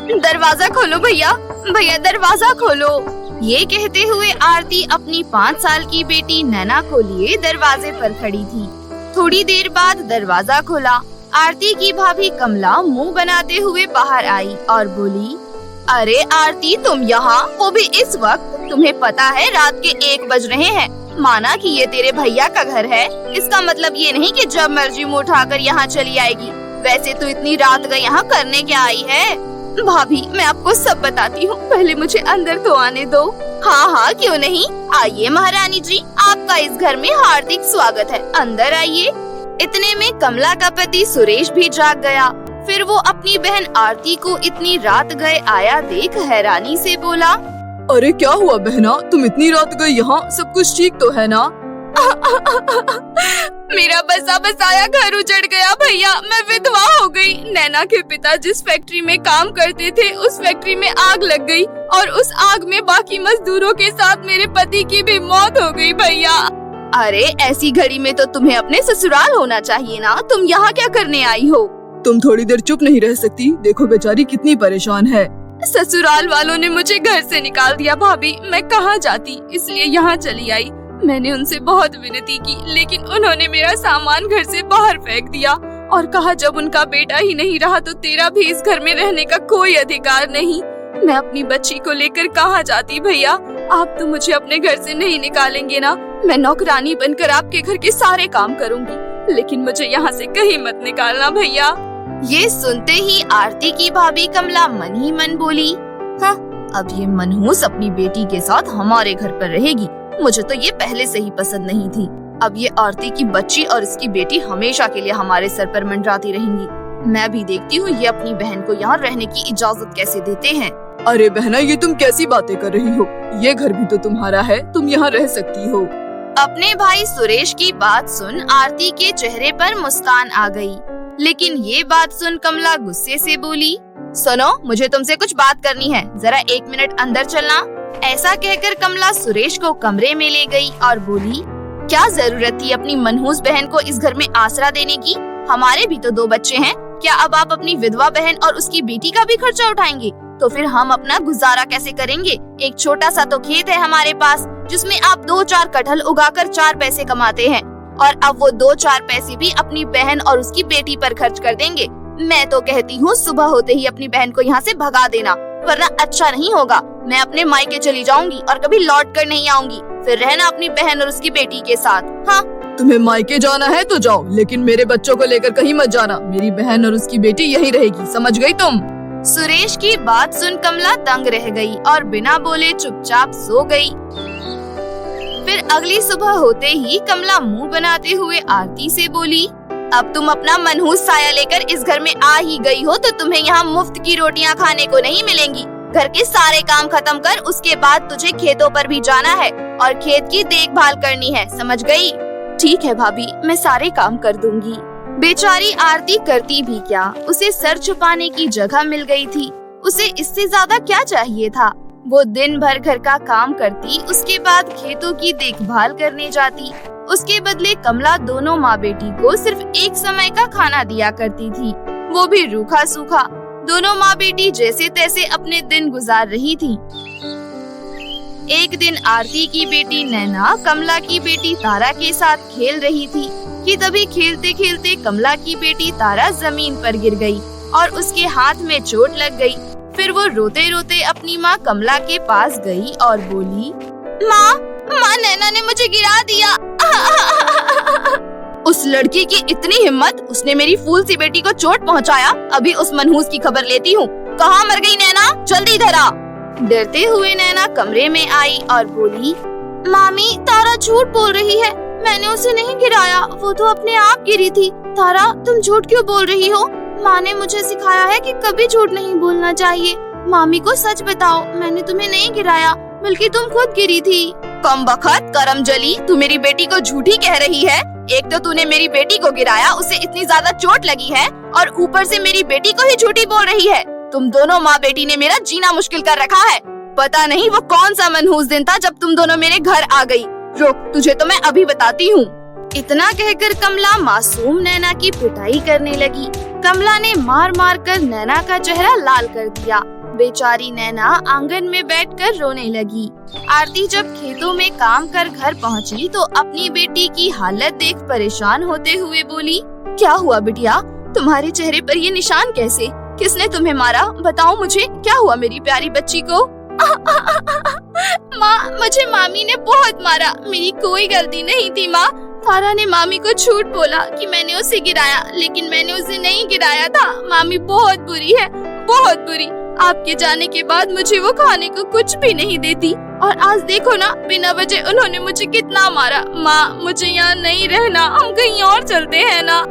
दरवाजा खोलो भैया, भैया दरवाजा खोलो। ये कहते हुए आरती अपनी 5 साल की बेटी नैना को लिए दरवाजे पर खड़ी थी। थोड़ी देर बाद दरवाजा खुला। आरती की भाभी कमला मुंह बनाते हुए बाहर आई और बोली, अरे आरती तुम यहाँ, वो भी इस वक्त? तुम्हें पता है रात के 1 बज रहे हैं। माना कि ये तेरे भैया का घर है, इसका मतलब ये नहीं कि जब मर्जी मुँह उठाकर यहाँ चली आएगी। वैसे तो इतनी रात का यहाँ करने क्या आई है? भाभी मैं आपको सब बताती हूँ, पहले मुझे अंदर तो आने दो। हाँ हाँ क्यों नहीं, आइए महारानी जी, आपका इस घर में हार्दिक स्वागत है, अंदर आइए। इतने में कमला का पति सुरेश भी जाग गया। फिर वो अपनी बहन आरती को इतनी रात गए आया देख हैरानी से बोला, अरे क्या हुआ बहना, तुम इतनी रात गए यहाँ, सब कुछ ठीक तो है ना? मेरा बसा बसाया घर उजड़ गया भैया, मैं विधवा हो गई। नैना के पिता जिस फैक्ट्री में काम करते थे उस फैक्ट्री में आग लग गई और उस आग में बाकी मजदूरों के साथ मेरे पति की भी मौत हो गई भैया। अरे ऐसी घड़ी में तो तुम्हें अपने ससुराल होना चाहिए ना, तुम यहाँ क्या करने आई हो? तुम थोड़ी देर चुप नहीं रह सकती? देखो बेचारी कितनी परेशान है। ससुराल वालों ने मुझे घर से निकाल दिया भाभी, मैं कहाँ जाती, इसलिए यहाँ चली आई। मैंने उनसे बहुत विनती की लेकिन उन्होंने मेरा सामान घर से बाहर फेंक दिया और कहा जब उनका बेटा ही नहीं रहा तो तेरा भी इस घर में रहने का कोई अधिकार नहीं। मैं अपनी बच्ची को लेकर कहाँ जाती भैया, आप तो मुझे अपने घर से नहीं निकालेंगे ना। मैं नौकरानी बनकर आपके घर के सारे काम करूँगी, लेकिन मुझे यहाँ से कहीं मत निकालना भैया। ये सुनते ही आरती की भाभी कमला मन ही मन बोली, हाँ अब ये मनहूस अपनी बेटी के साथ हमारे घर पर रहेगी, मुझे तो ये पहले से ही पसंद नहीं थी। अब ये आरती की बच्ची और इसकी बेटी हमेशा के लिए हमारे सर पर मंडराती रहेंगी। मैं भी देखती हूँ ये अपनी बहन को यहाँ रहने की इजाजत कैसे देते हैं। अरे बहना ये तुम कैसी बातें कर रही हो, ये घर भी तो तुम्हारा है, तुम यहाँ रह सकती हो। अपने भाई सुरेश की बात सुन आरती के चेहरे पर मुस्कान आ गई, लेकिन ये बात सुन कमला गुस्से से बोली, सुनो मुझे तुमसे कुछ बात करनी है, जरा 1 मिनट अंदर चलना। ऐसा कहकर कमला सुरेश को कमरे में ले गई और बोली, क्या जरूरत थी अपनी मनहूस बहन को इस घर में आसरा देने की? हमारे भी तो 2 बच्चे हैं, क्या अब आप अपनी विधवा बहन और उसकी बेटी का भी खर्चा उठाएंगे? तो फिर हम अपना गुजारा कैसे करेंगे? एक छोटा सा तो खेत है हमारे पास जिसमें आप 2-4 कटहल उगाकर 4 पैसे कमाते हैं, और अब वो 2-4 पैसे भी अपनी बहन और उसकी बेटी पर खर्च कर देंगे। मैं तो कहती हूँ सुबह होते ही अपनी बहन को यहाँ से भगा देना, वरना अच्छा नहीं होगा। मैं अपने मायके चली जाऊंगी और कभी लौट कर नहीं आऊंगी, फिर रहना अपनी बहन और उसकी बेटी के साथ। हाँ तुम्हें मायके जाना है तो जाओ, लेकिन मेरे बच्चों को लेकर कहीं मत जाना, मेरी बहन और उसकी बेटी यहीं रहेगी, समझ गई तुम? सुरेश की बात सुन कमला दंग रह गई और बिना बोले चुपचाप सो गई। फिर अगली सुबह होते ही कमला मुंह बनाते हुए आरती से बोली, अब तुम अपना मनहूस साया लेकर इस घर में आ ही गई हो तो तुम्हें यहाँ मुफ्त की रोटियाँ खाने को नहीं मिलेंगी। घर के सारे काम खत्म कर, उसके बाद तुझे खेतों पर भी जाना है और खेत की देखभाल करनी है, समझ गई? ठीक है भाभी, मैं सारे काम कर दूंगी। बेचारी आरती करती भी क्या, उसे सर छुपाने की जगह मिल गई थी। उसे इससे ज्यादा क्या चाहिए था? वो दिन भर घर का काम करती, उसके बाद खेतों की देखभाल करने जाती। उसके बदले कमला दोनों माँ बेटी को सिर्फ एक समय का खाना दिया करती थी, वो भी रूखा सूखा। दोनों माँ बेटी जैसे तैसे अपने दिन गुजार रही थी। एक दिन आरती की बेटी नैना कमला की बेटी तारा के साथ खेल रही थी कि तभी खेलते खेलते कमला की बेटी तारा जमीन पर गिर गई और उसके हाथ में चोट लग गई। फिर वो रोते रोते अपनी माँ कमला के पास गई और बोली, माँ नैना ने मुझे गिरा दिया। उस लड़की की इतनी हिम्मत, उसने मेरी फूल सी बेटी को चोट पहुँचाया। अभी उस मनहूस की खबर लेती हूँ। कहाँ मर गई नैना, जल्दी इधर आ। डरते हुए नैना कमरे में आई और बोली, मामी तारा झूठ बोल रही है, मैंने उसे नहीं गिराया, वो तो अपने आप गिरी थी। तारा तुम झूठ क्यों बोल रही हो? माँ ने मुझे सिखाया है कि कभी झूठ नहीं बोलना चाहिए। मामी को सच बताओ, मैंने तुम्हें नहीं गिराया, बल्कि तुम खुद गिरी थी। कमबख्त करमजली, तू मेरी बेटी को झूठी कह रही है। एक तो तूने मेरी बेटी को गिराया, उसे इतनी ज्यादा चोट लगी है, और ऊपर से मेरी बेटी को ही झूठी बोल रही है। तुम दोनों माँ बेटी ने मेरा जीना मुश्किल कर रखा है। पता नहीं वो कौन सा मनहूस दिन था जब तुम दोनों मेरे घर आ गई। रुक, तुझे तो मैं अभी बताती हूँ। इतना कहकर कमला मासूम नैना की पिटाई करने लगी। कमला ने मार मार कर नैना का चेहरा लाल कर दिया। बेचारी नैना आंगन में बैठकर रोने लगी। आरती जब खेतों में काम कर घर पहुंची तो अपनी बेटी की हालत देख परेशान होते हुए बोली, क्या हुआ बिटिया, तुम्हारे चेहरे पर ये निशान कैसे? किसने तुम्हें मारा? बताओ मुझे, क्या हुआ मेरी प्यारी बच्ची को? माँ, मुझे मामी ने बहुत मारा, मेरी कोई गलती नहीं थी माँ। तारा ने मामी को झूठ बोला कि मैंने उसे गिराया, लेकिन मैंने उसे नहीं गिराया था। मामी बहुत बुरी है, बहुत बुरी। आपके जाने के बाद मुझे वो खाने को कुछ भी नहीं देती, और आज देखो ना, बिना वजह उन्होंने मुझे कितना मारा। माँ, मुझे यहाँ नहीं रहना, हम कहीं और चलते हैं ना।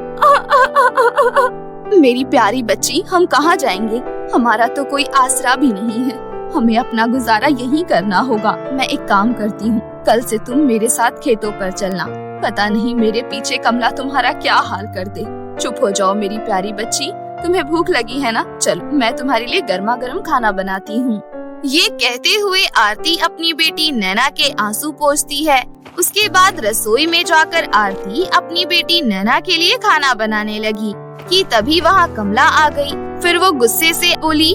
मेरी प्यारी बच्ची, हम कहाँ जाएंगे? हमारा तो कोई आसरा भी नहीं है, हमें अपना गुजारा यहीं करना होगा। मैं एक काम करती हूँ, कल से तुम मेरे साथ खेतों पर चलना। पता नहीं मेरे पीछे कमला तुम्हारा क्या हाल कर दे। चुप हो जाओ मेरी प्यारी बच्ची, तुम्हें भूख लगी है ना? चलो, मैं तुम्हारे लिए गर्मा गर्म खाना बनाती हूँ। ये कहते हुए आरती अपनी बेटी नैना के आंसू पोंछती है। उसके बाद रसोई में जाकर आरती अपनी बेटी नैना के लिए खाना बनाने लगी कि तभी वहाँ कमला आ गई। फिर वो गुस्से से बोली,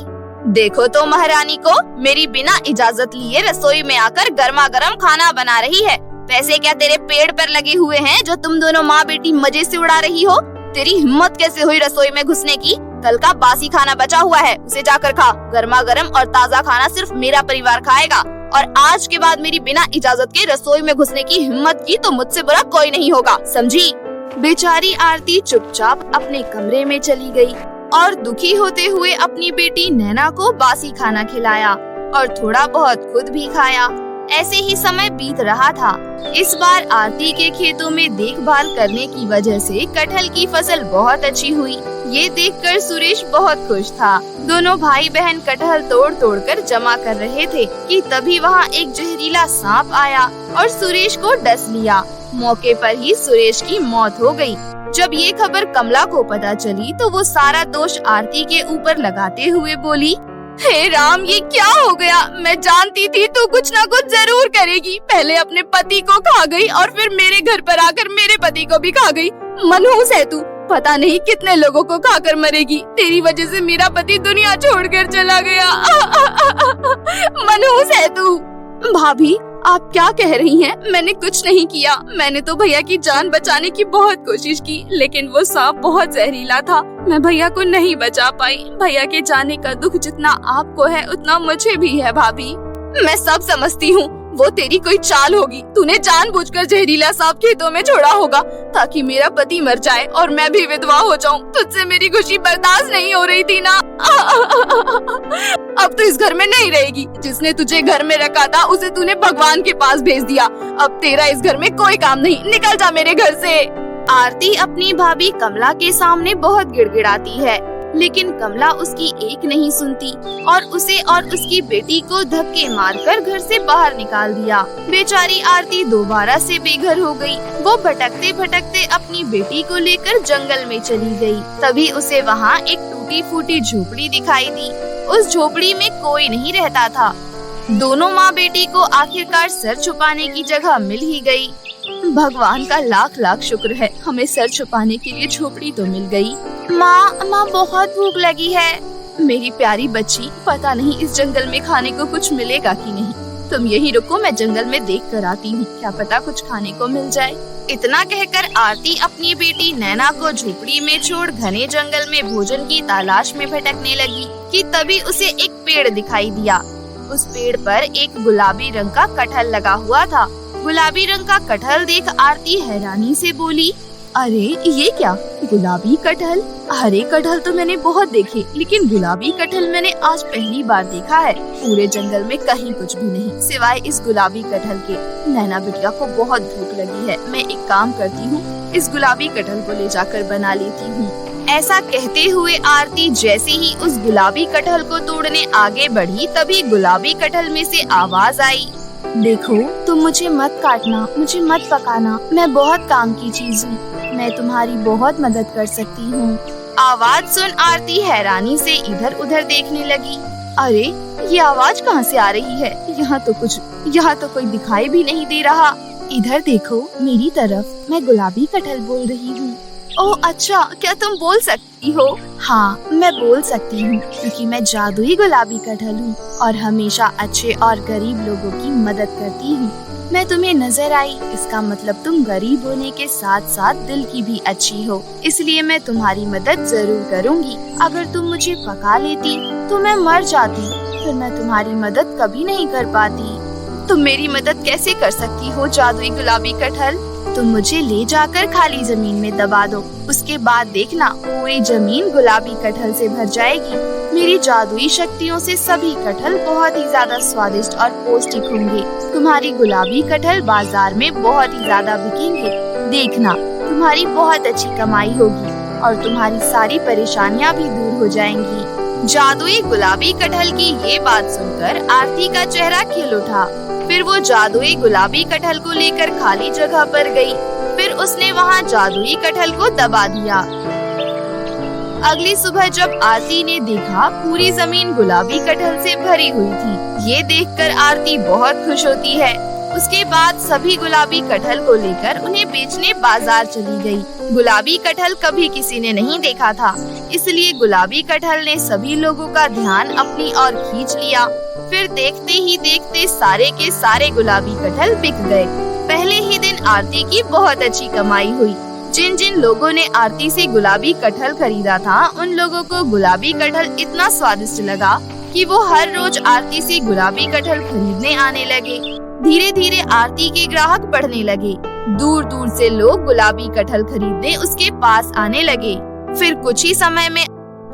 देखो तो महारानी को मेरी बिना इजाजत लिए रसोई में आकर गर्मा गर्म खाना बना रही है। पैसे क्या तेरे पेड़ पर लगे हुए हैं जो तुम दोनों माँ बेटी मजे से उड़ा रही हो? तेरी हिम्मत कैसे हुई रसोई में घुसने की? कल का बासी खाना बचा हुआ है, उसे जाकर खा। गर्मा गर्म और ताज़ा खाना सिर्फ मेरा परिवार खाएगा, और आज के बाद मेरी बिना इजाजत के रसोई में घुसने की हिम्मत की तो मुझसे बुरा कोई नहीं होगा, समझी? बेचारी आरती चुपचाप अपने कमरे में चली गई और दुखी होते हुए अपनी बेटी नैना को बासी खाना खिलाया और थोड़ा बहुत खुद भी खाया। ऐसे ही समय बीत रहा था। इस बार आरती के खेतों में देखभाल करने की वजह से कटहल की फसल बहुत अच्छी हुई। ये देखकर सुरेश बहुत खुश था। दोनों भाई बहन कटहल तोड़ तोड़ कर जमा कर रहे थे कि तभी वहाँ एक जहरीला सांप आया और सुरेश को डस लिया। मौके पर ही सुरेश की मौत हो गई। जब ये खबर कमला को पता चली तो वो सारा दोष आरती के ऊपर लगाते हुए बोली, हे राम, ये क्या हो गया? मैं जानती थी तू कुछ ना कुछ जरूर करेगी। पहले अपने पति को खा गई और फिर मेरे घर पर आकर मेरे पति को भी खा गई। मनहूस है तू, पता नहीं कितने लोगों को खाकर मरेगी। तेरी वजह से मेरा पति दुनिया छोड़कर चला गया। मनहूस है तू। भाभी, आप क्या कह रही हैं? मैंने कुछ नहीं किया। मैंने तो भैया की जान बचाने की बहुत कोशिश की, लेकिन वो सांप बहुत जहरीला था। मैं भैया को नहीं बचा पाई। भैया के जाने का दुख जितना आपको है उतना मुझे भी है भाभी। मैं सब समझती हूँ, वो तेरी कोई चाल होगी। तूने जानबूझकर जहरीला सांप खेतों में छोड़ा होगा ताकि मेरा पति मर जाए और मैं भी विधवा हो जाऊं। तुझसे मेरी खुशी बर्दाश्त नहीं हो रही थी ना। अब तो इस घर में नहीं रहेगी। जिसने तुझे घर में रखा था उसे तूने भगवान के पास भेज दिया। अब तेरा इस घर में कोई काम नहीं। निकल जा मेरे घर से। आरती अपनी भाभी कमला के सामने बहुत गिड़गिड़ाती है, लेकिन कमला उसकी एक नहीं सुनती और उसे और उसकी बेटी को धक्के मारकर घर से बाहर निकाल दिया। बेचारी आरती दोबारा से बेघर हो गई। वो भटकते भटकते अपनी बेटी को लेकर जंगल में चली गई। तभी उसे वहाँ एक टूटी फूटी झोपड़ी दिखाई दी। उस झोपड़ी में कोई नहीं रहता था। दोनों माँ बेटी को आखिरकार सर छुपाने की जगह मिल ही गई। भगवान का लाख लाख शुक्र है, हमें सर छुपाने के लिए झोपड़ी तो मिल गई। माँ बहुत भूख लगी है। मेरी प्यारी बच्ची, पता नहीं इस जंगल में खाने को कुछ मिलेगा कि नहीं। तुम यहीं रुको, मैं जंगल में देख कर आती हूँ, क्या पता कुछ खाने को मिल जाए। इतना कहकर आरती अपनी बेटी नैना को झोपड़ी में छोड़ घने जंगल में भोजन की तलाश में भटकने लगी कि तभी उसे एक पेड़ दिखाई दिया। उस पेड़ पर एक गुलाबी रंग का कटहल लगा हुआ था। गुलाबी रंग का कटहल देख आरती हैरानी से बोली, अरे ये क्या? गुलाबी कटहल? हरे कटहल तो मैंने बहुत देखे, लेकिन गुलाबी कटहल मैंने आज पहली बार देखा है। पूरे जंगल में कहीं कुछ भी नहीं सिवाय इस गुलाबी कटहल के। नैना बिटिया को बहुत भूख लगी है। मैं एक काम करती हूँ, इस गुलाबी कटहल को ले जाकर बना लेती हूँ। ऐसा कहते हुए आरती जैसे ही उस गुलाबी कटहल को तोड़ने आगे बढ़ी, तभी गुलाबी कटहल में से आवाज आई, देखो, तुम मुझे मत काटना, मुझे मत पकाना। मैं बहुत काम की चीज हूँ, मैं तुम्हारी बहुत मदद कर सकती हूँ। आवाज सुन आरती हैरानी से इधर उधर देखने लगी। अरे ये आवाज कहाँ से आ रही है? यहाँ तो कोई दिखाई भी नहीं दे रहा। इधर देखो मेरी तरफ, मैं गुलाबी कटहल बोल रही हूँ। ओह अच्छा, क्या तुम बोल सकती हो? हाँ, मैं बोल सकती हूँ क्योंकि मैं जादुई गुलाबी कटहल हूँ और हमेशा अच्छे और गरीब लोगों की मदद करती हूँ। मैं तुम्हें नजर आई, इसका मतलब तुम गरीब होने के साथ साथ दिल की भी अच्छी हो, इसलिए मैं तुम्हारी मदद जरूर करूँगी। अगर तुम मुझे पका लेती तो मैं मर जाती, फिर मैं तुम्हारी मदद कभी नहीं कर पाती। तुम मेरी मदद कैसे कर सकती हो जादुई गुलाबी कटहल? तुम मुझे ले जाकर खाली जमीन में दबा दो, उसके बाद देखना पूरी जमीन गुलाबी कटहल से भर जाएगी। मेरी जादुई शक्तियों से सभी कटहल बहुत ही ज्यादा स्वादिष्ट और पौष्टिक होंगे। तुम्हारी गुलाबी कटहल बाजार में बहुत ही ज्यादा बिकेंगे। देखना, तुम्हारी बहुत अच्छी कमाई होगी और तुम्हारी सारी परेशानियां भी दूर हो जाएंगी। जादुई गुलाबी कटहल की ये बात सुनकर आरती का चेहरा खिल उठा। फिर वो जादुई गुलाबी कटहल को लेकर खाली जगह पर गई। फिर उसने वहाँ जादुई कटहल को दबा दिया। अगली सुबह जब आरती ने देखा पूरी जमीन गुलाबी कटहल से भरी हुई थी। ये देखकर आरती बहुत खुश होती है। उसके बाद सभी गुलाबी कटहल को लेकर उन्हें बेचने बाजार चली गई। गुलाबी कटहल कभी किसी ने नहीं देखा था, इसलिए गुलाबी कटहल ने सभी लोगों का ध्यान अपनी ओर खींच लिया। फिर देखते ही देखते सारे के सारे गुलाबी कटहल बिक गए। पहले ही दिन आरती की बहुत अच्छी कमाई हुई। जिन जिन लोगों ने आरती से गुलाबी कटहल खरीदा था, उन लोगों को गुलाबी कटहल इतना स्वादिष्ट लगा कि वो हर रोज आरती से गुलाबी कटहल खरीदने आने लगे। धीरे धीरे आरती के ग्राहक बढ़ने लगे। दूर दूर से लोग गुलाबी कटहल खरीदने उसके पास आने लगे। फिर कुछ ही समय में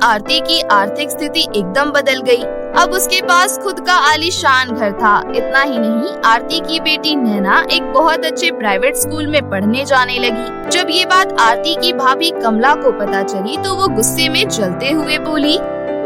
आरती की आर्थिक स्थिति एकदम बदल गई। अब उसके पास खुद का आलीशान घर था। इतना ही नहीं, आरती की बेटी नैना एक बहुत अच्छे प्राइवेट स्कूल में पढ़ने जाने लगी। जब ये बात आरती की भाभी कमला को पता चली तो वो गुस्से में जलते हुए बोली,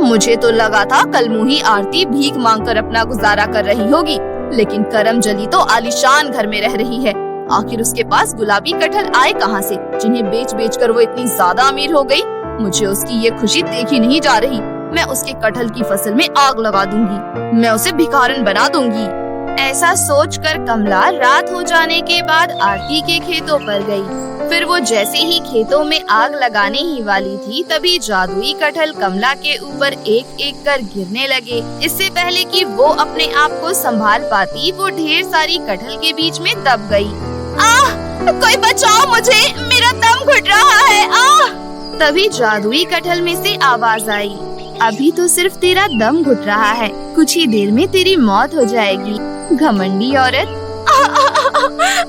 मुझे तो लगा था कल मुही आरती भीख मांगकर अपना गुजारा कर रही होगी, लेकिन करम जली तो आलीशान घर में रह रही है। आखिर उसके पास गुलाबी कटहल आए कहाँ से, जिन्हें बेच बेच कर वो इतनी ज्यादा अमीर हो गई। मुझे उसकी ये खुशी देखी नहीं जा रही। मैं उसके कटहल की फसल में आग लगा दूंगी। मैं उसे भिखारन बना दूंगी। ऐसा सोचकर कमला रात हो जाने के बाद आरती के खेतों पर गई। फिर वो जैसे ही खेतों में आग लगाने ही वाली थी, तभी जादुई कटहल कमला के ऊपर एक एक कर गिरने लगे। इससे पहले कि वो अपने आप को संभाल पाती, वो ढेर सारी कटहल के बीच में दब गई। आह! कोई बचाओ मुझे, मेरा दम घुट रहा है। आह! तभी जादुई कटहल में से आवाज आई, अभी तो सिर्फ तेरा दम घुट रहा है, कुछ ही देर में तेरी मौत हो जाएगी, घमंडी औरत।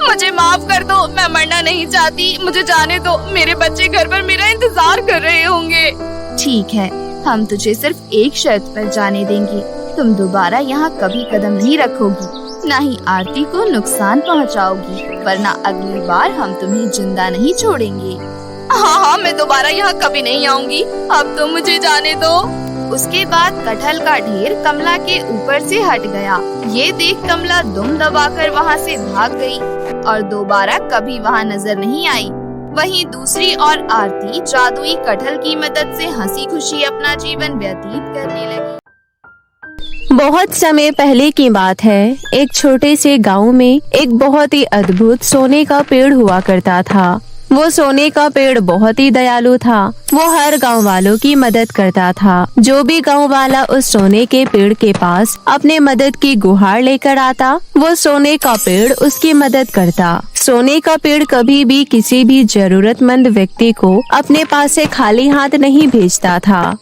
मुझे माफ कर दो, मैं मरना नहीं चाहती, मुझे जाने दो, मेरे बच्चे घर पर मेरा इंतजार कर रहे होंगे। ठीक है, हम तुझे सिर्फ एक शर्त पर जाने देंगे, तुम दोबारा यहाँ कभी कदम नहीं रखोगी, न ही आरती को नुकसान पहुँचाओगी, वरना अगली बार हम तुम्हें जिंदा नहीं छोड़ेंगे। हाँ, मैं दोबारा यहाँ कभी नहीं आऊंगी, अब तो मुझे जाने दो। उसके बाद कटहल का ढेर कमला के ऊपर से हट गया। ये देख कमला दुम दबाकर वहाँ से भाग गई और दोबारा कभी वहाँ नजर नहीं आई। वहीं दूसरी ओर आरती जादुई कटहल की मदद से हंसी खुशी अपना जीवन व्यतीत करने लगी। बहुत समय पहले की बात है। एक छोटे से गांव में एक बहुत ही अद्भुत सोने का पेड़ हुआ करता था। वो सोने का पेड़ बहुत ही दयालु था। वो हर गांव वालों की मदद करता था। जो भी गांव वाला उस सोने के पेड़ के पास अपने मदद की गुहार लेकर आता, वो सोने का पेड़ उसकी मदद करता। सोने का पेड़ कभी भी किसी भी जरूरतमंद व्यक्ति को अपने पास से खाली हाथ नहीं भेजता था।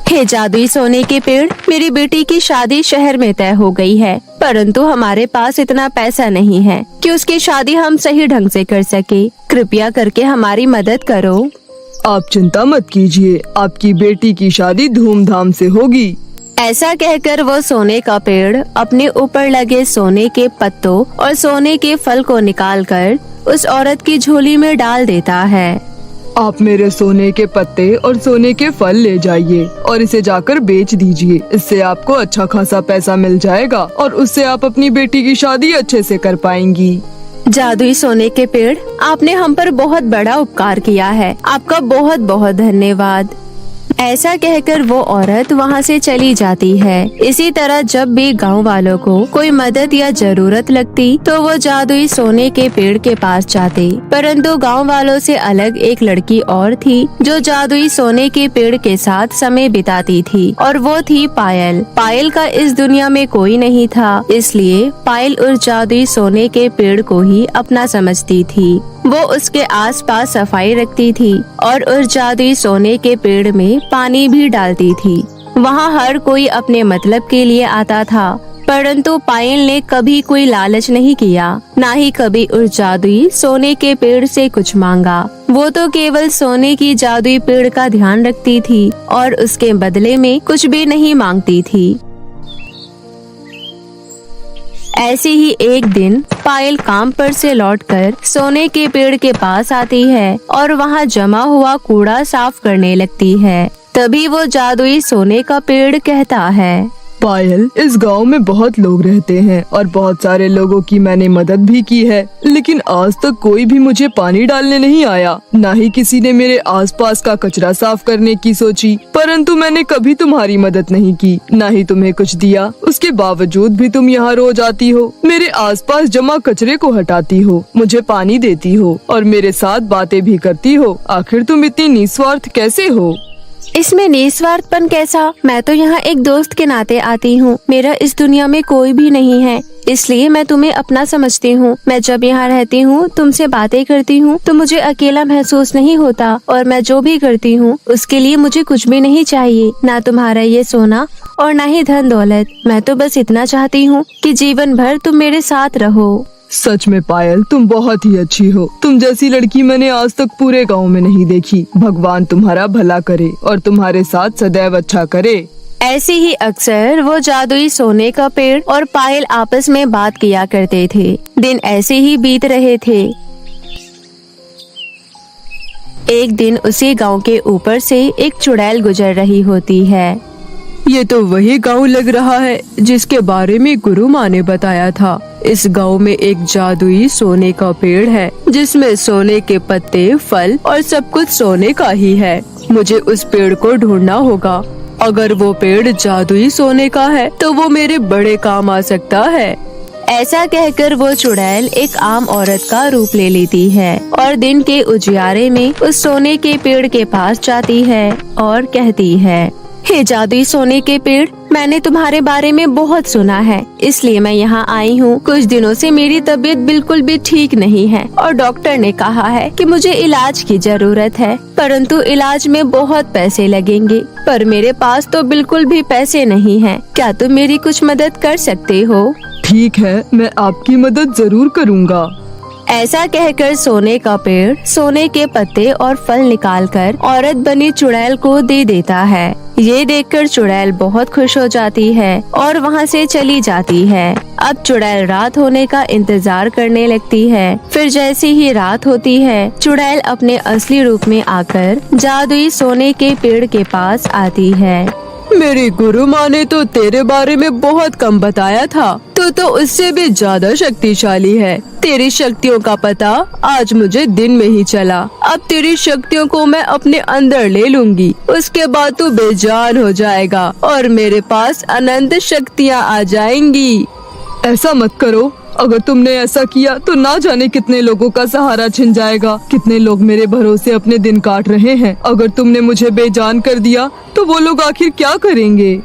हे जादुई सोने के पेड़, मेरी बेटी की शादी शहर में तय हो गई है, परंतु हमारे पास इतना पैसा नहीं है कि उसकी शादी हम सही ढंग से कर सके। कृपया करके हमारी मदद करो। आप चिंता मत कीजिए, आपकी बेटी की शादी धूमधाम से होगी। ऐसा कहकर वो सोने का पेड़ अपने ऊपर लगे सोने के पत्तों और सोने के फल को निकालकर उस औरत की झोली में डाल देता है। आप मेरे सोने के पत्ते और सोने के फल ले जाइए और इसे जाकर बेच दीजिए। इससे आपको अच्छा खासा पैसा मिल जाएगा और उससे आप अपनी बेटी की शादी अच्छे से कर पाएंगी। जादुई सोने के पेड़, आपने हम पर बहुत बड़ा उपकार किया है, आपका बहुत बहुत धन्यवाद। ऐसा कहकर वो औरत वहाँ से चली जाती है। इसी तरह जब भी गांव वालों को कोई मदद या जरूरत लगती तो वो जादुई सोने के पेड़ के पास जाते। परंतु गांव वालों से अलग एक लड़की और थी जो जादुई सोने के पेड़ के साथ समय बिताती थी, और वो थी पायल। पायल का इस दुनिया में कोई नहीं था, इसलिए पायल उस जादुई सोने के पेड़ को ही अपना समझती थी। वो उसके आसपास सफाई रखती थी और उस जादुई सोने के पेड़ में पानी भी डालती थी। वहाँ हर कोई अपने मतलब के लिए आता था, परंतु पायल ने कभी कोई लालच नहीं किया, ना ही कभी उस जादुई सोने के पेड़ से कुछ मांगा। वो तो केवल सोने की जादुई पेड़ का ध्यान रखती थी और उसके बदले में कुछ भी नहीं मांगती थी। ऐसे ही एक दिन पायल काम पर से लौटकर सोने के पेड़ के पास आती है और वहाँ जमा हुआ कूड़ा साफ करने लगती है। तभी वो जादुई सोने का पेड़ कहता है, पायल, इस गांव में बहुत लोग रहते हैं और बहुत सारे लोगों की मैंने मदद भी की है, लेकिन आज तक कोई भी मुझे पानी डालने नहीं आया, ना ही किसी ने मेरे आसपास का कचरा साफ करने की सोची। परंतु मैंने कभी तुम्हारी मदद नहीं की, ना ही तुम्हें कुछ दिया। उसके बावजूद भी तुम यहाँ रोज आती हो, मेरे आसपास जमा कचरे को हटाती हो, मुझे पानी देती हो और मेरे साथ बातें भी करती हो। आखिर तुम इतनी निस्वार्थ कैसे हो? इसमें निस्वार्थपन कैसा? मैं तो यहाँ एक दोस्त के नाते आती हूँ। मेरा इस दुनिया में कोई भी नहीं है, इसलिए मैं तुम्हें अपना समझती हूँ। मैं जब यहाँ रहती हूँ, तुमसे बातें करती हूँ, तो मुझे अकेला महसूस नहीं होता, और मैं जो भी करती हूँ उसके लिए मुझे कुछ भी नहीं चाहिए, ना तुम्हारा ये सोना और ना ही धन दौलत। मैं तो बस इतना चाहती हूँ कि जीवन भर तुम मेरे साथ रहो। सच में पायल, तुम बहुत ही अच्छी हो। तुम जैसी लड़की मैंने आज तक पूरे गांव में नहीं देखी। भगवान तुम्हारा भला करे और तुम्हारे साथ सदैव अच्छा करे। ऐसे ही अक्सर वो जादुई सोने का पेड़ और पायल आपस में बात किया करते थे। दिन ऐसे ही बीत रहे थे। एक दिन उसी गांव के ऊपर से एक चुड़ैल गुजर रही होती है। ये तो वही गांव लग रहा है जिसके बारे में गुरु माँ ने बताया था। इस गांव में एक जादुई सोने का पेड़ है जिसमें सोने के पत्ते, फल और सब कुछ सोने का ही है। मुझे उस पेड़ को ढूंढना होगा। अगर वो पेड़ जादुई सोने का है तो वो मेरे बड़े काम आ सकता है। ऐसा कहकर वो चुड़ैल एक आम औरत का रूप ले लेती है और दिन के उजियारे में उस सोने के पेड़ के पास जाती है और कहती है, हे जादुई सोने के पेड़, मैंने तुम्हारे बारे में बहुत सुना है, इसलिए मैं यहाँ आई हूँ। कुछ दिनों से मेरी तबीयत बिल्कुल भी ठीक नहीं है और डॉक्टर ने कहा है कि मुझे इलाज की जरूरत है, परंतु इलाज में बहुत पैसे लगेंगे, पर मेरे पास तो बिल्कुल भी पैसे नहीं हैं। क्या तुम मेरी कुछ मदद कर सकते हो? ठीक है, मैं आपकी मदद जरूर करूँगा। ऐसा कहकर सोने का पेड़ सोने के पत्ते और फल निकालकर औरत बनी चुड़ैल को दे देता है। ये देखकर चुड़ैल बहुत खुश हो जाती है और वहाँ से चली जाती है। अब चुड़ैल रात होने का इंतजार करने लगती है। फिर जैसे ही रात होती है, चुड़ैल अपने असली रूप में आकर जादुई सोने के पेड़ के पास आती है। मेरी गुरु माँ ने तो तेरे बारे में बहुत कम बताया था, तो उससे भी ज्यादा शक्तिशाली है। तेरी शक्तियों का पता आज मुझे दिन में ही चला। अब तेरी शक्तियों को मैं अपने अंदर ले लूंगी, उसके बाद तू बेजान हो जाएगा और मेरे पास अनंत शक्तियाँ आ जाएंगी। ऐसा मत करो, अगर तुमने ऐसा किया तो ना जाने कितने लोगों का सहारा छिन जाएगा। कितने लोग मेरे भरोसे अपने दिन काट रहे हैं। अगर तुमने मुझे बेजान कर दिया तो वो लोग आखिर क्या करेंगे?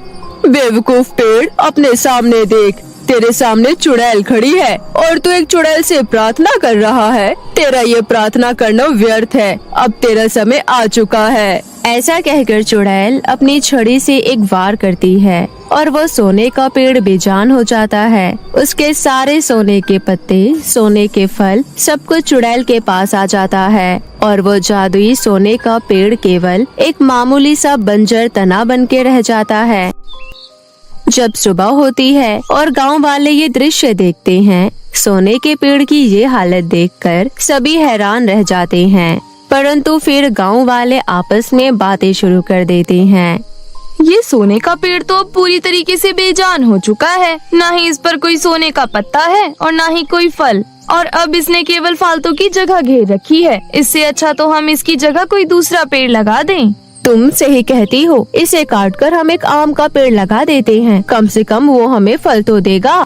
बेवकूफ पेड़, अपने सामने देख, तेरे सामने चुड़ैल खड़ी है और तू एक चुड़ैल से प्रार्थना कर रहा है। तेरा ये प्रार्थना करना व्यर्थ है। अब तेरा समय आ चुका है। ऐसा कहकर चुड़ैल अपनी छड़ी से एक वार करती है और वो सोने का पेड़ बेजान हो जाता है। उसके सारे सोने के पत्ते, सोने के फल, सब कुछ चुड़ैल के पास आ जाता है और वो जादुई सोने का पेड़ केवल एक मामूली सा बंजर तना बन के रह जाता है। जब सुबह होती है और गांव वाले ये दृश्य देखते हैं, सोने के पेड़ की ये हालत देखकर सभी हैरान रह जाते हैं। परंतु फिर गांव वाले आपस में बातें शुरू कर देते हैं। ये सोने का पेड़ तो अब पूरी तरीके से बेजान हो चुका है। ना ही इस पर कोई सोने का पत्ता है और ना ही कोई फल, और अब इसने केवल फालतू की जगह घेर रखी है। इससे अच्छा तो हम इसकी जगह कोई दूसरा पेड़ लगा दें। तुम सही कहती हो, इसे काटकर हम एक आम का पेड़ लगा देते हैं, कम से कम वो हमें फल तो देगा।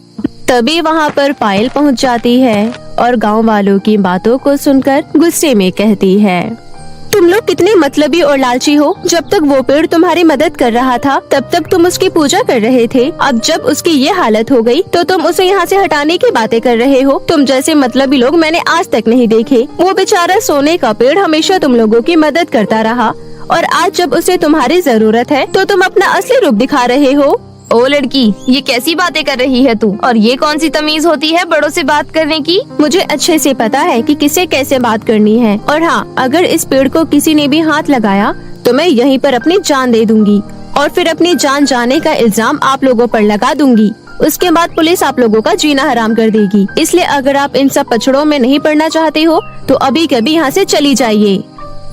तभी वहाँ पर पायल पहुँच जाती है और गांव वालों की बातों को सुनकर गुस्से में कहती है, तुम लोग कितने मतलबी और लालची हो। जब तक वो पेड़ तुम्हारी मदद कर रहा था तब तक तुम उसकी पूजा कर रहे थे। अब जब उसकी ये हालत हो गई तो तुम उसे यहाँ से हटाने की बातें कर रहे हो। तुम जैसे मतलबी लोग मैंने आज तक नहीं देखे। वो बेचारा सोने का पेड़ हमेशा तुम लोगों की मदद करता रहा और आज जब उसे तुम्हारी जरूरत है तो तुम अपना असली रूप दिखा रहे हो। ओ लड़की, ये कैसी बातें कर रही है तू? और ये कौन सी तमीज होती है बड़ों से बात करने की? मुझे अच्छे से पता है कि किसे कैसे बात करनी है। और हाँ, अगर इस पेड़ को किसी ने भी हाथ लगाया तो मैं यहीं पर अपनी जान दे दूंगी और फिर अपनी जान जाने का इल्जाम आप लोगों पर लगा दूंगी। उसके बाद पुलिस आप लोगों का जीना हराम कर देगी। इसलिए अगर आप इन सब पछड़ों में नहीं पड़ना चाहते हो तो अभी कभी यहाँ से चली जाइए।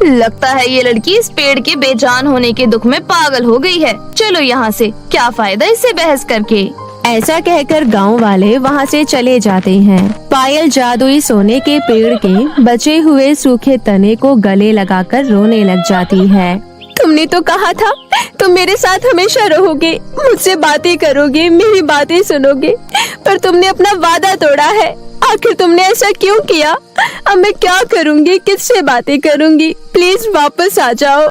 लगता है ये लड़की इस पेड़ के बेजान होने के दुख में पागल हो गई है। चलो यहाँ से, क्या फायदा इससे बहस करके। ऐसा कहकर गांव वाले वहाँ से चले जाते हैं। पायल जादुई सोने के पेड़ के बचे हुए सूखे तने को गले लगाकर रोने लग जाती है। तुमने तो कहा था तुम मेरे साथ हमेशा रहोगे, मुझसे बातें करोगे, मेरी बातें सुनोगे, पर तुमने अपना वादा तोड़ा है। आखिर तुमने ऐसा क्यों किया? अब मैं क्या करूँगी, किससे बातें करूँगी? प्लीज वापस आ जाओ।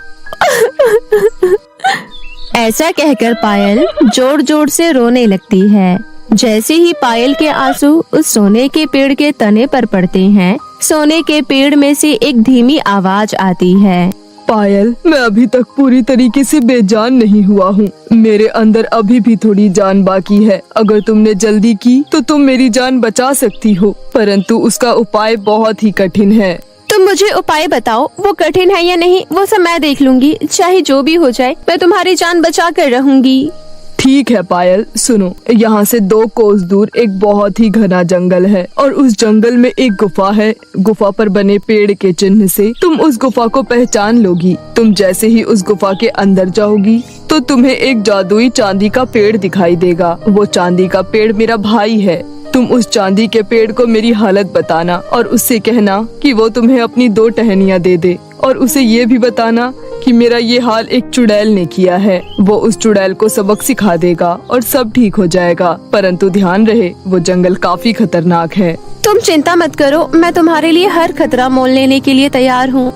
ऐसा कहकर पायल जोर जोर से रोने लगती है। जैसे ही पायल के आंसू उस सोने के पेड़ के तने पर पड़ते हैं, सोने के पेड़ में से एक धीमी आवाज आती है, पायल, मैं अभी तक पूरी तरीके से बेजान नहीं हुआ हूँ। मेरे अंदर अभी भी थोड़ी जान बाकी है। अगर तुमने जल्दी की तो तुम मेरी जान बचा सकती हो, परंतु उसका उपाय बहुत ही कठिन है। तुम मुझे उपाय बताओ, वो कठिन है या नहीं वो सब मैं देख लूंगी। चाहे जो भी हो जाए मैं तुम्हारी जान बचा कर रहूंगी। ठीक है पायल, सुनो। यहाँ से 2 कोस दूर एक बहुत ही घना जंगल है और उस जंगल में एक गुफा है। गुफा पर बने पेड़ के चिन्ह से तुम उस गुफा को पहचान लोगी। तुम जैसे ही उस गुफा के अंदर जाओगी तो तुम्हें एक जादुई चांदी का पेड़ दिखाई देगा। वो चांदी का पेड़ मेरा भाई है। तुम उस चांदी के पेड़ को मेरी हालत बताना और उससे कहना कि वो तुम्हें अपनी 2 टहनियाँ दे दे, और उसे ये भी बताना कि मेरा ये हाल एक चुड़ैल ने किया है। वो उस चुड़ैल को सबक सिखा देगा और सब ठीक हो जाएगा। परंतु ध्यान रहे, वो जंगल काफी खतरनाक है। तुम चिंता मत करो, मैं तुम्हारे लिए हर खतरा मोल लेने के लिए तैयार हूँ।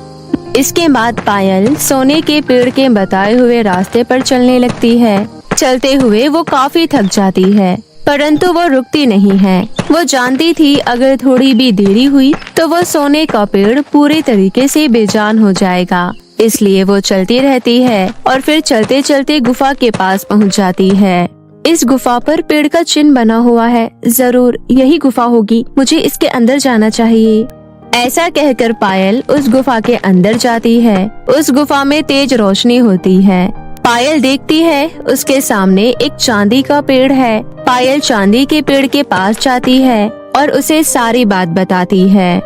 इसके बाद पायल सोने के पेड़ के बताए हुए रास्ते पर चलने लगती है। चलते हुए वो काफी थक जाती है, परंतु वो रुकती नहीं है। वो जानती थी अगर थोड़ी भी देरी हुई तो वो सोने का पेड़ पूरे तरीके से बेजान हो जाएगा। इसलिए वो चलती रहती है और फिर चलते चलते गुफा के पास पहुंच जाती है। इस गुफा पर पेड़ का चिन्ह बना हुआ है। जरूर यही गुफा होगी, मुझे इसके अंदर जाना चाहिए। ऐसा कहकर पायल उस गुफा के अंदर जाती है। उस गुफा में तेज रोशनी होती है। पायल देखती है उसके सामने एक चांदी का पेड़ है। पायल चांदी के पेड़ के पास जाती है और उसे सारी बात बताती है।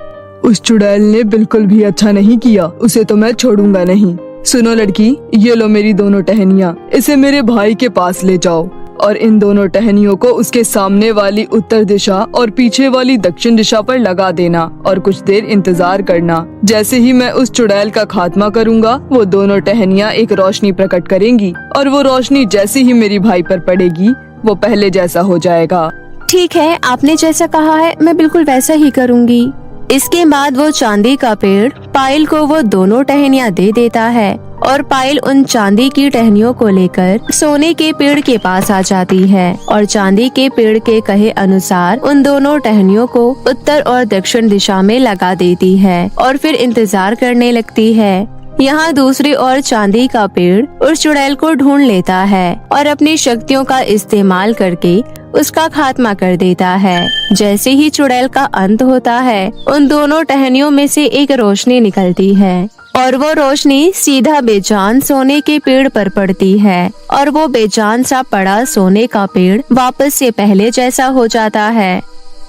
उस चुड़ैल ने बिल्कुल भी अच्छा नहीं किया, उसे तो मैं छोड़ूंगा नहीं। सुनो लड़की, ये लो मेरी 2 टहनियाँ, इसे मेरे भाई के पास ले जाओ और इन 2 टहनियों को उसके सामने वाली उत्तर दिशा और पीछे वाली दक्षिण दिशा पर लगा देना और कुछ देर इंतजार करना। जैसे ही मैं उस चुड़ैल का खात्मा करूँगा, वो 2 टहनियाँ एक रोशनी प्रकट करेंगी और वो रोशनी जैसे ही मेरी भाई पर पड़ेगी वो पहले जैसा हो जाएगा। ठीक है, आपने जैसा कहा है मैं बिल्कुल वैसा ही करूँगी। इसके बाद वो चांदी का पेड़ पायल को वो 2 टहनियाँ दे देता है और पायल उन चांदी की टहनियों को लेकर सोने के पेड़ के पास आ जाती है और चांदी के पेड़ के कहे अनुसार उन 2 टहनियों को उत्तर और दक्षिण दिशा में लगा देती है और फिर इंतजार करने लगती है। यहाँ दूसरी ओर चांदी का पेड़ उस चुड़ैल को ढूंढ लेता है और अपनी शक्तियों का इस्तेमाल करके उसका खात्मा कर देता है। जैसे ही चुड़ैल का अंत होता है, उन 2 टहनियों में से एक रोशनी निकलती है और वो रोशनी सीधा बेजान सोने के पेड़ पर पड़ती है और वो बेजान सा पड़ा सोने का पेड़ वापस से पहले जैसा हो जाता है।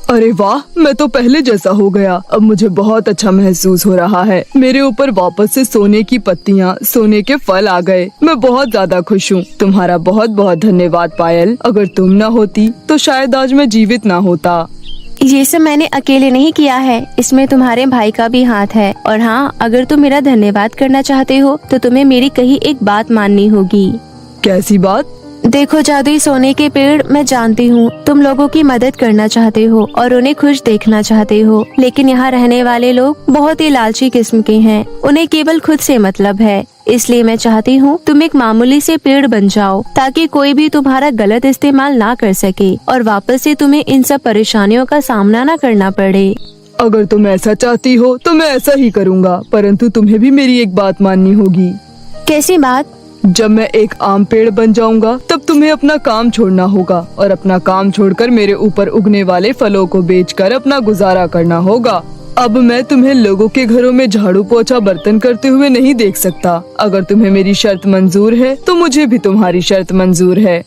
अरे वाह, मैं तो पहले जैसा हो गया। अब मुझे बहुत अच्छा महसूस हो रहा है। मेरे ऊपर वापस से सोने की पत्तियाँ, सोने के फल आ गए। मैं बहुत ज्यादा खुश हूँ। तुम्हारा बहुत बहुत धन्यवाद पायल। अगर तुम न होती तो शायद आज मैं जीवित ना होता। ये सब मैंने अकेले नहीं किया है, इसमें तुम्हारे भाई का भी हाथ है। और हाँ, अगर तुम मेरा धन्यवाद करना चाहते हो तो तुम्हें मेरी कही एक बात माननी होगी। कैसी बात? देखो जादुई सोने के पेड़, मैं जानती हूँ तुम लोगों की मदद करना चाहते हो और उन्हें खुश देखना चाहते हो, लेकिन यहाँ रहने वाले लोग बहुत ही लालची किस्म के हैं। उन्हें केवल खुद से मतलब है। इसलिए मैं चाहती हूँ तुम एक मामूली से पेड़ बन जाओ, ताकि कोई भी तुम्हारा गलत इस्तेमाल ना कर सके और वापस से तुम्हें इन सब परेशानियों का सामना न करना पड़े। अगर तुम ऐसा चाहती हो तो मैं ऐसा ही करूँगा, परंतु तुम्हें भी मेरी एक बात माननी होगी। कैसी बात? जब मैं एक आम पेड़ बन जाऊंगा तब तुम्हें अपना काम छोड़ना होगा और अपना काम छोड़कर मेरे ऊपर उगने वाले फलों को बेचकर अपना गुजारा करना होगा। अब मैं तुम्हें लोगों के घरों में झाड़ू पोछा बर्तन करते हुए नहीं देख सकता। अगर तुम्हें मेरी शर्त मंजूर है तो मुझे भी तुम्हारी शर्त मंजूर है।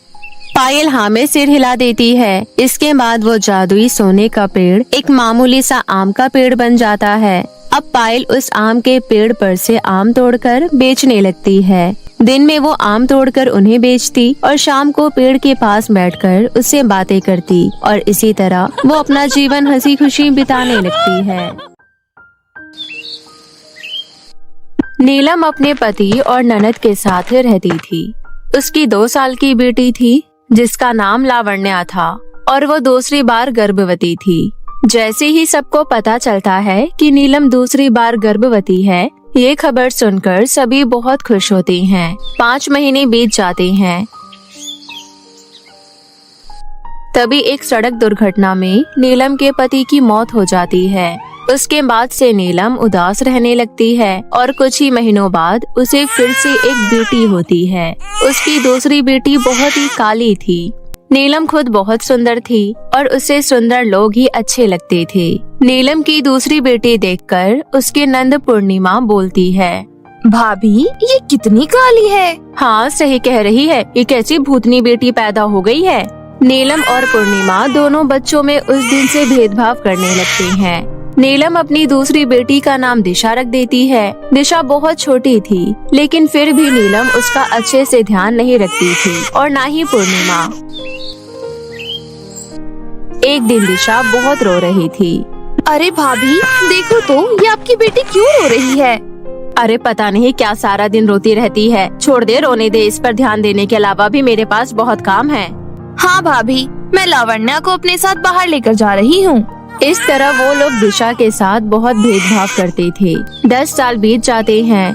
पायल हाँ में सिर हिला देती है। इसके बाद वो जादुई सोने का पेड़ एक मामूली सा आम का पेड़ बन जाता है। अब पायल उस आम के पेड़ पर से आम तोड़कर बेचने लगती है। दिन में वो आम तोड़कर उन्हें बेचती और शाम को पेड़ के पास बैठकर उससे बातें करती और इसी तरह वो अपना जीवन हंसी खुशी बिताने लगती है। नीलम अपने पति और ननद के साथ रहती थी। उसकी 2 साल की बेटी थी जिसका नाम लावण्या था और वो दूसरी बार गर्भवती थी। जैसे ही सबको पता चलता है कि नीलम दूसरी बार गर्भवती है, ये खबर सुनकर सभी बहुत खुश होते हैं। 5 महीने बीत जाते हैं। तभी एक सड़क दुर्घटना में नीलम के पति की मौत हो जाती है। उसके बाद से नीलम उदास रहने लगती है और कुछ ही महीनों बाद उसे फिर से एक बेटी होती है। उसकी दूसरी बेटी बहुत ही काली थी। नीलम खुद बहुत सुंदर थी और उसे सुंदर लोग ही अच्छे लगते थे। नीलम की दूसरी बेटी देखकर उसकी नंद पूर्णिमा बोलती है, भाभी ये कितनी काली है। हाँ सही कह रही है, ये कैसी भूतनी बेटी पैदा हो गई है। नीलम और पूर्णिमा दोनों बच्चों में उस दिन से भेदभाव करने लगते हैं। नीलम अपनी दूसरी बेटी का नाम दिशा रख देती है। दिशा बहुत छोटी थी, लेकिन फिर भी नीलम उसका अच्छे से ध्यान नहीं रखती थी और ना ही पूर्णिमा। एक दिन दिशा बहुत रो रही थी। अरे भाभी देखो तो, ये आपकी बेटी क्यों रो रही है। अरे पता नहीं क्या सारा दिन रोती रहती है। छोड़ दे, रोने दे। इस पर ध्यान देने के अलावा भी मेरे पास बहुत काम है। हाँ भाभी, मैं लावण्या को अपने साथ बाहर लेकर जा रही हूँ। इस तरह वो लोग दिशा के साथ बहुत भेदभाव करते थे। 10 साल बीत जाते हैं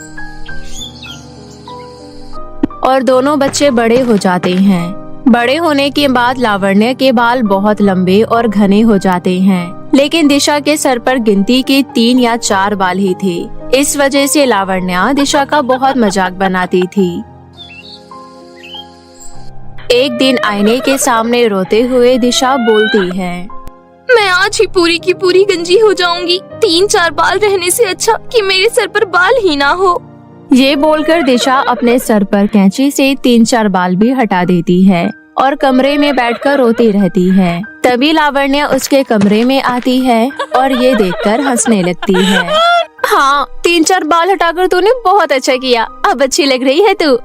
और दोनों बच्चे बड़े हो जाते हैं। बड़े होने के बाद लावण्या के बाल बहुत लंबे और घने हो जाते हैं, लेकिन दिशा के सर पर गिनती के 3 या 4 बाल ही थे। इस वजह से लावण्या दिशा का बहुत मजाक बनाती थी। एक दिन आईने के सामने रोते हुए दिशा बोलती है, मैं आज ही पूरी की पूरी गंजी हो जाऊंगी। 3-4 बाल रहने से अच्छा कि मेरे सर पर बाल ही ना हो। ये बोलकर दिशा अपने सर पर कैंची से 3-4 बाल भी हटा देती है और कमरे में बैठकर रोती रहती है। तभी लावण्या उसके कमरे में आती है और ये देखकर हंसने लगती है। हाँ, 3-4 बाल हटाकर तूने बहुत अच्छा किया। अब अच्छी लग रही है तू।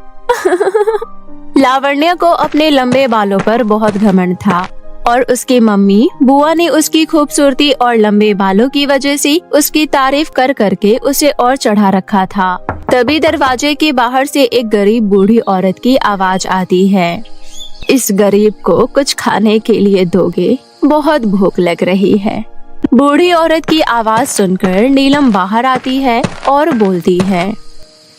लावण्या को अपने लंबे बालों पर बहुत घमंड था और उसकी मम्मी बुआ ने उसकी खूबसूरती और लंबे बालों की वजह से उसकी तारीफ कर करके उसे और चढ़ा रखा था। तभी दरवाजे के बाहर से एक गरीब बूढ़ी औरत की आवाज आती है, इस गरीब को कुछ खाने के लिए दोगे? बहुत भूख लग रही है। बूढ़ी औरत की आवाज सुनकर नीलम बाहर आती है और बोलती है,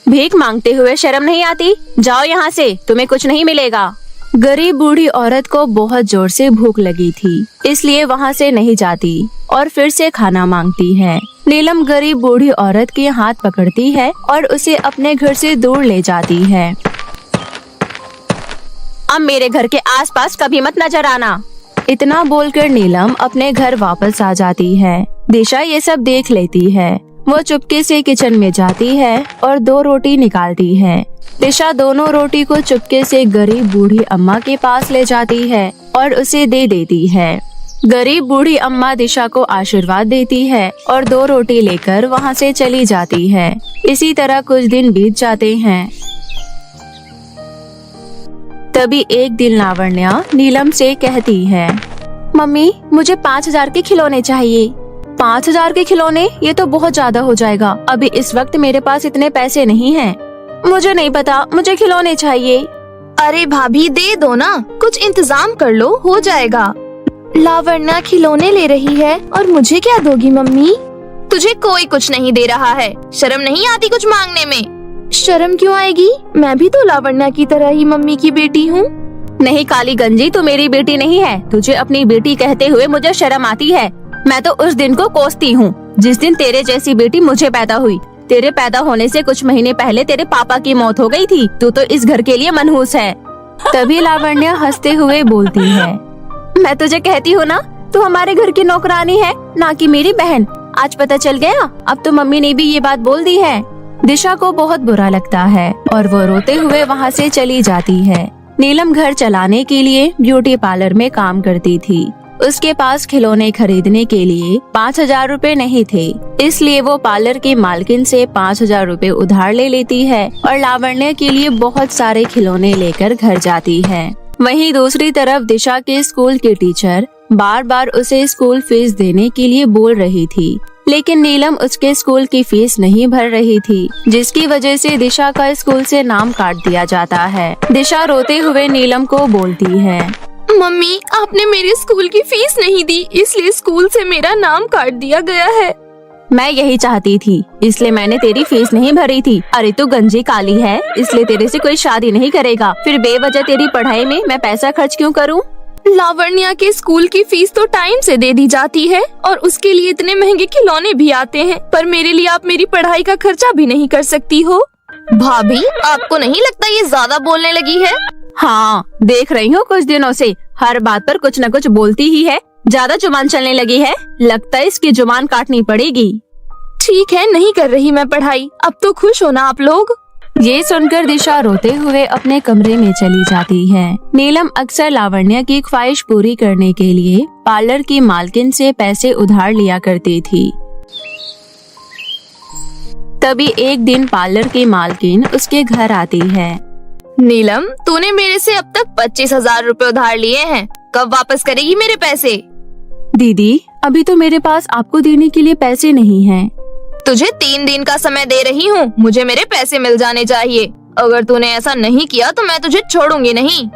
भीख मांगते हुए शर्म नहीं आती? जाओ यहाँ से, तुम्हें कुछ नहीं मिलेगा। गरीब बूढ़ी औरत को बहुत जोर से भूख लगी थी, इसलिए वहाँ से नहीं जाती और फिर से खाना मांगती है। नीलम गरीब बूढ़ी औरत के हाथ पकड़ती है और उसे अपने घर से दूर ले जाती है। अब मेरे घर के आसपास कभी मत नजर आना। इतना बोलकर नीलम अपने घर वापस आ जाती है। दिशा ये सब देख लेती है। वो चुपके से किचन में जाती है और 2 रोटी निकालती है। दिशा दोनों रोटी को चुपके से गरीब बूढ़ी अम्मा के पास ले जाती है और उसे दे देती है। गरीब बूढ़ी अम्मा दिशा को आशीर्वाद देती है और 2 रोटी लेकर वहाँ से चली जाती है। इसी तरह कुछ दिन बीत जाते हैं। तभी एक दिन लावण्या नीलम से कहती है, मम्मी मुझे 5,000 के खिलौने चाहिए। 5,000 के खिलौने? ये तो बहुत ज्यादा हो जाएगा। अभी इस वक्त मेरे पास इतने पैसे नहीं हैं। मुझे नहीं पता, मुझे खिलौने चाहिए। अरे भाभी दे दो ना, कुछ इंतजाम कर लो, हो जाएगा। लावण्या खिलौने ले रही है और मुझे क्या दोगी मम्मी? तुझे कोई कुछ नहीं दे रहा है, शर्म नहीं आती कुछ मांगने में? शर्म क्यों आएगी, मैं भी तो लावण्या की तरह ही मम्मी की बेटी हूँ। नहीं काली गंजी, तू मेरी बेटी नहीं है। तुझे अपनी बेटी कहते हुए मुझे शर्म आती है। मैं तो उस दिन को कोसती हूँ जिस दिन तेरे जैसी बेटी मुझे पैदा हुई। तेरे पैदा होने से कुछ महीने पहले तेरे पापा की मौत हो गई थी। तू तो इस घर के लिए मनहूस है। तभी लावण्या हंसते हुए बोलती है, मैं तुझे कहती हूँ ना, तू हमारे घर की नौकरानी है, ना कि मेरी बहन। आज पता चल गया, अब तो मम्मी ने भी ये बात बोल दी है। दिशा को बहुत बुरा लगता है और वो रोते हुए वहाँ से चली जाती है। नीलम घर चलाने के लिए ब्यूटी पार्लर में काम करती थी। उसके पास खिलौने खरीदने के लिए 5,000 रुपए नहीं थे, इसलिए वो पार्लर की मालकिन से 5,000 रुपए उधार ले लेती है और लावण्य के लिए बहुत सारे खिलौने लेकर घर जाती है। वहीं दूसरी तरफ दिशा के स्कूल की टीचर बार बार उसे स्कूल फीस देने के लिए बोल रही थी, लेकिन नीलम उसके स्कूल की फीस नहीं भर रही थी, जिसकी वजह से दिशा का स्कूल से नाम काट दिया जाता है। दिशा रोते हुए नीलम को बोलती है, मम्मी आपने मेरे स्कूल की फीस नहीं दी, इसलिए स्कूल से मेरा नाम काट दिया गया है। मैं यही चाहती थी, इसलिए मैंने तेरी फीस नहीं भरी थी। अरे तू गंजी काली है, इसलिए तेरे से कोई शादी नहीं करेगा। फिर बेवजह तेरी पढ़ाई में मैं पैसा खर्च क्यों करूं? लावण्या के स्कूल की फीस तो टाइम से दे दी जाती है और उसके लिए इतने महंगे खिलौने भी आते हैं, पर मेरे लिए आप मेरी पढ़ाई का खर्चा भी नहीं कर सकती हो। भाभी आपको नहीं लगता ये ज्यादा बोलने लगी है? हाँ, देख रही हूँ कुछ दिनों से हर बात पर कुछ न कुछ बोलती ही है। ज्यादा जुबान चलने लगी है, लगता है इसकी जुबान काटनी पड़ेगी। ठीक है, नहीं कर रही मैं पढ़ाई, अब तो खुश हो ना आप लोग। ये सुनकर दिशा रोते हुए अपने कमरे में चली जाती है। नीलम अक्सर लावण्या की ख्वाहिश पूरी करने के लिए पार्लर की मालकिन से पैसे उधार लिया करती थी। तभी एक दिन पार्लर की मालकिन उसके घर आती है। नीलम तूने मेरे से अब तक 25,000 रुपए उधार लिए हैं, कब वापस करेगी मेरे पैसे? दीदी अभी तो मेरे पास आपको देने के लिए पैसे नहीं हैं। तुझे 3 दिन का समय दे रही हूँ, मुझे मेरे पैसे मिल जाने चाहिए। अगर तूने ऐसा नहीं किया तो मैं तुझे छोड़ूंगी नहीं।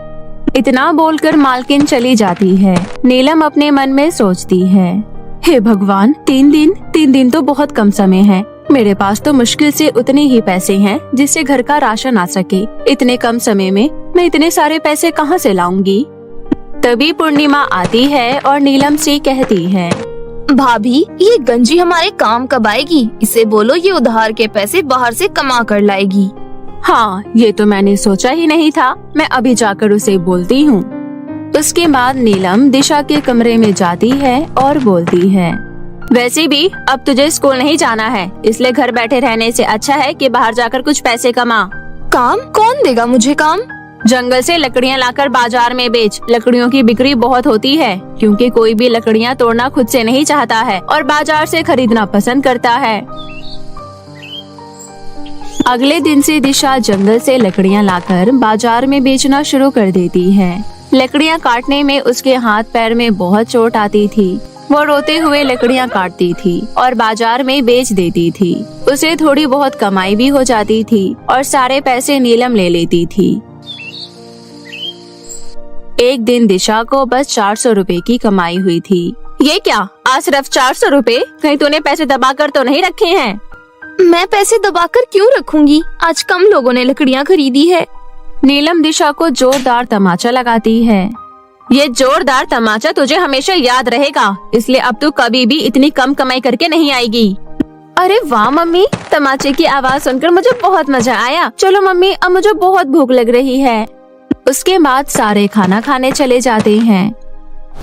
इतना बोलकर मालकिन चली जाती है। नीलम अपने मन में सोचती है, हे भगवान, 3 दिन तो बहुत कम समय है। मेरे पास तो मुश्किल से उतने ही पैसे हैं जिससे घर का राशन आ सके। इतने कम समय में मैं इतने सारे पैसे कहाँ से लाऊंगी? तभी पूर्णिमा आती है और नीलम से कहती है, भाभी ये गंजी हमारे काम कब आएगी? इसे बोलो ये उधार के पैसे बाहर से कमा कर लाएगी। हाँ, ये तो मैंने सोचा ही नहीं था, मैं अभी जाकर उसे बोलती हूँ। उसके बाद नीलम दिशा के कमरे में जाती है और बोलती है, वैसे भी अब तुझे स्कूल नहीं जाना है, इसलिए घर बैठे रहने से अच्छा है कि बाहर जाकर कुछ पैसे कमा। काम? कौन देगा मुझे काम? जंगल से लकड़ियाँ लाकर बाजार में बेच। लकड़ियों की बिक्री बहुत होती है, क्योंकि कोई भी लकड़ियाँ तोड़ना खुद से नहीं चाहता है और बाजार से खरीदना पसंद करता है। अगले दिन से दिशा जंगल से लकड़ियाँ लाकर बाजार में बेचना शुरू कर देती है। लकड़ियाँ काटने में उसके हाथ पैर में बहुत चोट आती थी। वो रोते हुए लकड़ियाँ काटती थी और बाजार में बेच देती थी। उसे थोड़ी बहुत कमाई भी हो जाती थी और सारे पैसे नीलम ले लेती थी। एक दिन दिशा को बस 400 रुपए की कमाई हुई थी। ये क्या, आज सिर्फ 400 रुपए? कहीं तूने पैसे दबा कर तो नहीं रखे हैं? मैं पैसे दबाकर क्यों रखूंगी? आज कम लोगों ने लकड़ियाँ खरीदी है। नीलम दिशा को जोरदार तमाचा लगाती है। ये जोरदार तमाचा तुझे हमेशा याद रहेगा, इसलिए अब तू कभी भी इतनी कम कमाई करके नहीं आएगी। अरे वाह मम्मी, तमाचे की आवाज सुनकर मुझे बहुत मजा आया। चलो मम्मी, अब मुझे बहुत भूख लग रही है। उसके बाद सारे खाना खाने चले जाते हैं।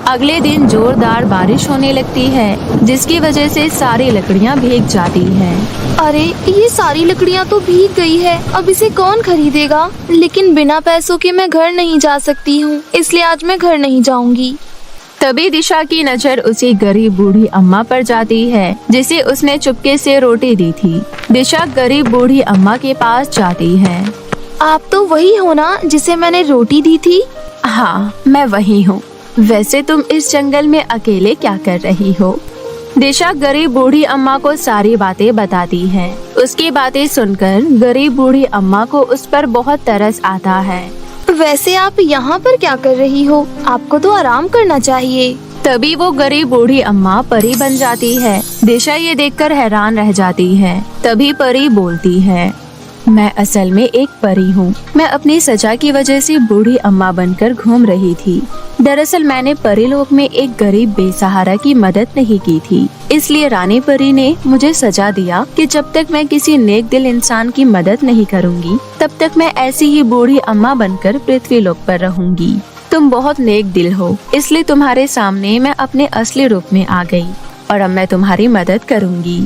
अगले दिन जोरदार बारिश होने लगती है, जिसकी वजह से सारी लकड़ियाँ भीग जाती हैं। अरे ये सारी लकड़ियाँ तो भीग गई है, अब इसे कौन खरीदेगा? लेकिन बिना पैसों के मैं घर नहीं जा सकती हूँ, इसलिए आज मैं घर नहीं जाऊँगी। तभी दिशा की नजर उसी गरीब बूढ़ी अम्मा पर जाती है, जिसे उसने चुपके से रोटी दी थी। दिशा गरीब बूढ़ी अम्मा के पास जाती है। आप तो वही हो ना जिसे मैंने रोटी दी थी? हाँ, मैं वही हूँ। वैसे तुम इस जंगल में अकेले क्या कर रही हो? दिशा गरीब बूढ़ी अम्मा को सारी बातें बताती है। उसकी बातें सुनकर गरीब बूढ़ी अम्मा को उस पर बहुत तरस आता है। वैसे आप यहाँ पर क्या कर रही हो? आपको तो आराम करना चाहिए। तभी वो गरीब बूढ़ी अम्मा परी बन जाती है। दिशा ये देखकर हैरान रह जाती है। तभी परी बोलती है, मैं असल में एक परी हूँ। मैं अपनी सजा की वजह से बूढ़ी अम्मा बनकर घूम रही थी। दरअसल मैंने परीलोक में एक गरीब बेसहारा की मदद नहीं की थी, इसलिए रानी परी ने मुझे सजा दिया कि जब तक मैं किसी नेक दिल इंसान की मदद नहीं करूँगी तब तक मैं ऐसी ही बूढ़ी अम्मा बनकर पृथ्वीलोक पर रहूँगी। तुम बहुत नेक दिल हो, इसलिए तुम्हारे सामने मैं अपने असली रूप में आ गई और अब मैं तुम्हारी मदद करूँगी।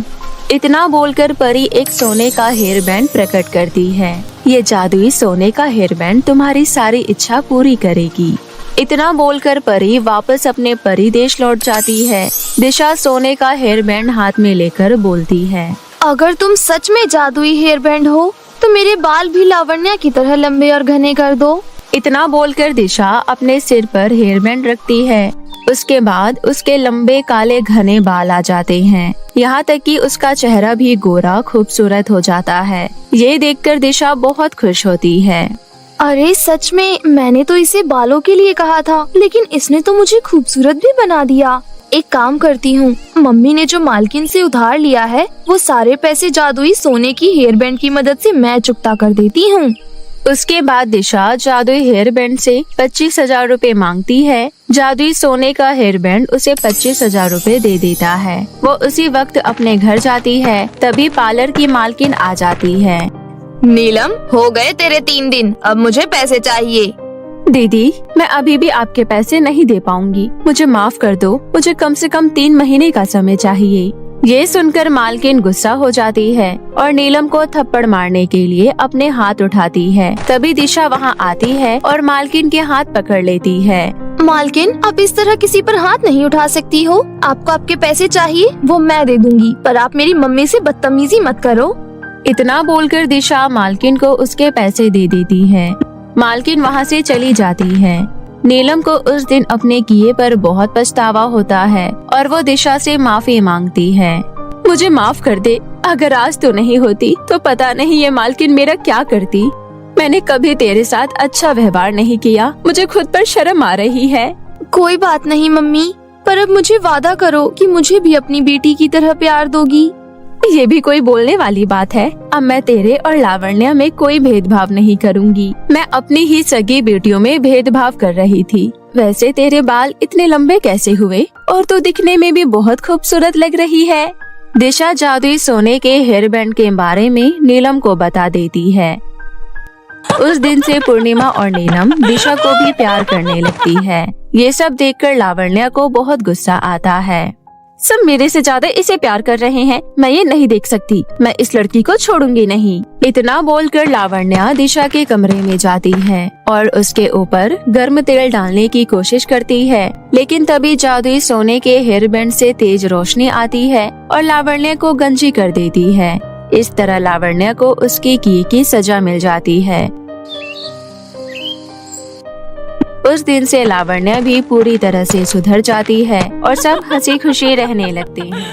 इतना बोलकर परी एक सोने का हेयर बैंड प्रकट करती है। ये जादुई सोने का हेयर बैंड तुम्हारी सारी इच्छा पूरी करेगी। इतना बोलकर परी वापस अपने परी देश लौट जाती है। दिशा सोने का हेयर बैंड हाथ में लेकर बोलती है, अगर तुम सच में जादुई हेयर बैंड हो तो मेरे बाल भी लावण्या की तरह लंबे और घने कर दो। इतना बोलकर दिशा अपने सिर पर हेयर बैंड रखती है। उसके बाद उसके लंबे काले घने बाल आ जाते हैं। यहाँ तक कि उसका चेहरा भी गोरा खूबसूरत हो जाता है। ये देखकर दिशा बहुत खुश होती है। अरे सच में, मैंने तो इसे बालों के लिए कहा था, लेकिन इसने तो मुझे खूबसूरत भी बना दिया। एक काम करती हूँ, मम्मी ने जो मालकिन से उधार लिया है वो सारे पैसे जादुई सोने की हेयर बैंड की मदद से मैं चुकता कर देती हूँ। उसके बाद दिशा जादुई हेयर बैंड से 25,000 रूपए मांगती है। जादुई सोने का हेयर बैंड उसे 25,000 रूपए दे देता है। वो उसी वक्त अपने घर जाती है। तभी पार्लर की मालकिन आ जाती है। नीलम, हो गए तेरे 3 दिन, अब मुझे पैसे चाहिए। दीदी, मैं अभी भी आपके पैसे नहीं दे पाऊंगी, मुझे माफ कर दो। मुझे कम से कम 3 महीने का समय चाहिए। ये सुनकर मालकिन गुस्सा हो जाती है और नीलम को थप्पड़ मारने के लिए अपने हाथ उठाती है। तभी दिशा वहाँ आती है और मालकिन के हाथ पकड़ लेती है। मालकिन, आप इस तरह किसी पर हाथ नहीं उठा सकती हो। आपको आपके पैसे चाहिए वो मैं दे दूंगी, पर आप मेरी मम्मी से बदतमीजी मत करो। इतना बोलकर दिशा मालकिन को उसके पैसे दे देती है। मालकिन वहाँ से चली जाती है। नीलम को उस दिन अपने किए पर बहुत पछतावा होता है और वो दिशा से माफी मांगती है। मुझे माफ कर दे, अगर आज तो नहीं होती तो पता नहीं ये मालकिन मेरा क्या करती। मैंने कभी तेरे साथ अच्छा व्यवहार नहीं किया, मुझे खुद पर शर्म आ रही है। कोई बात नहीं मम्मी, पर अब मुझे वादा करो कि मुझे भी अपनी बेटी की तरह प्यार दोगी। ये भी कोई बोलने वाली बात है। अब मैं तेरे और लावण्या में कोई भेदभाव नहीं करूँगी। मैं अपनी ही सगी बेटियों में भेदभाव कर रही थी। वैसे तेरे बाल इतने लंबे कैसे हुए? और तू दिखने में भी बहुत खूबसूरत लग रही है। दिशा जादुई सोने के हेयर बैंड के बारे में नीलम को बता देती है। उस दिन से पूर्णिमा और नीलम दिशा को भी प्यार करने लगती है। ये सब देखकर लावण्या को बहुत गुस्सा आता है। सब मेरे से ज्यादा इसे प्यार कर रहे हैं, मैं ये नहीं देख सकती। मैं इस लड़की को छोड़ूंगी नहीं। इतना बोलकर लावण्या दिशा के कमरे में जाती है और उसके ऊपर गर्म तेल डालने की कोशिश करती है, लेकिन तभी जादुई सोने के हेयर बैंड से तेज रोशनी आती है और लावण्या को गंजी कर देती है। इस तरह लावण्या को उसके किए की सजा मिल जाती है। उस दिन से लावण्या भी पूरी तरह से सुधर जाती है और सब हंसी खुशी रहने लगते हैं।